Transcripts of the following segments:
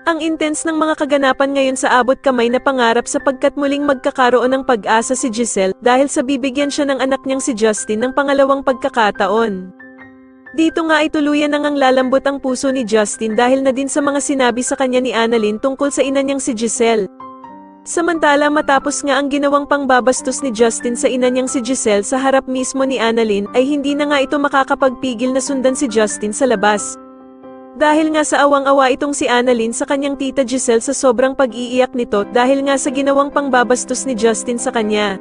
Ang intense ng mga kaganapan ngayon sa abot kamay na pangarap sapagkat muling magkakaroon ng pag-asa si Giselle dahil sa bibigyan siya ng anak niyang si Justin ng pangalawang pagkakataon. Dito nga ay tuluyan nang lalambot ang puso ni Justin dahil na din sa mga sinabi sa kanya ni Annalyn tungkol sa ina niyang si Giselle. Samantala matapos nga ang ginawang pangbabastos ni Justin sa ina niyang si Giselle sa harap mismo ni Annalyn ay hindi na nga ito makakapagpigil na sundan si Justin sa labas. Dahil nga sa awang-awa itong si Annalyn sa kanyang tita Giselle sa sobrang pag-iiyak nito dahil nga sa ginawang pangbabastos ni Justin sa kanya.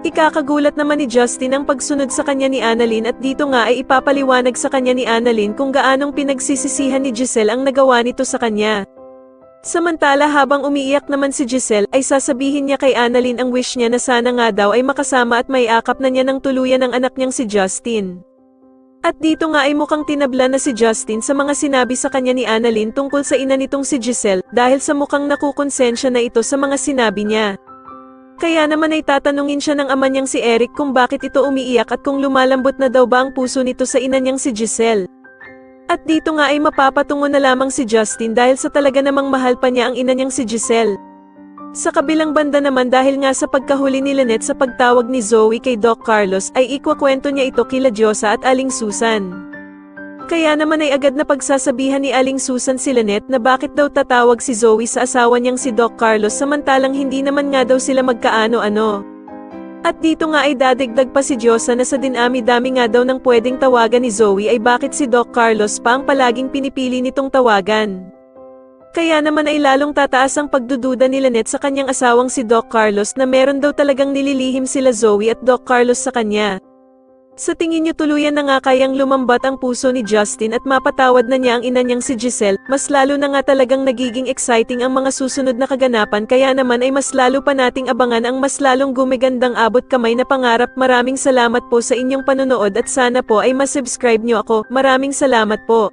Ikakagulat naman ni Justin ang pagsunod sa kanya ni Annalyn at dito nga ay ipapaliwanag sa kanya ni Annalyn kung gaanong pinagsisisihan ni Giselle ang nagawa nito sa kanya. Samantala habang umiiyak naman si Giselle ay sasabihin niya kay Annalyn ang wish niya na sana nga daw ay makasama at maiakap na niya ng tuluyan ang anak niyang si Justin. At dito nga ay mukhang tinabla na si Justin sa mga sinabi sa kanya ni Annalyn tungkol sa ina nitong si Giselle dahil sa mukhang nakukonsensya na ito sa mga sinabi niya. Kaya naman ay tatanungin siya ng ama niyang si Eric kung bakit ito umiiyak at kung lumalambot na daw ba ang puso nito sa ina niyang si Giselle. At dito nga ay mapapatungo na lamang si Justin dahil sa talaga namang mahal pa niya ang ina niyang si Giselle. Sa kabilang banda naman dahil nga sa pagkahuli ni Lynette sa pagtawag ni Zoe kay Doc Carlos ay ikwakwento niya ito kila Diyosa at Aling Susan. Kaya naman ay agad na pagsasabihan ni Aling Susan si Lynette na bakit daw tatawag si Zoe sa asawa niyang si Doc Carlos samantalang hindi naman nga daw sila magkaano-ano. At dito nga ay dadagdag pa si Diyosa na sa dinami-dami nga daw nang pwedeng tawagan ni Zoe ay bakit si Doc Carlos pa ang palaging pinipili nitong tawagan. Kaya naman ay lalong tataas ang pagdududa ni Lynette sa kanyang asawang si Doc Carlos na meron daw talagang nililihim sila Zoe at Doc Carlos sa kanya. Sa tingin niyo tuluyan na nga kayang lumambat ang puso ni Justin at mapatawad na niya ang ina niyang si Giselle, mas lalo na nga talagang nagiging exciting ang mga susunod na kaganapan kaya naman ay mas lalo pa nating abangan ang mas lalong gumigandang abot kamay na pangarap. Maraming salamat po sa inyong panonood at sana po ay masubscribe niyo ako. Maraming salamat po.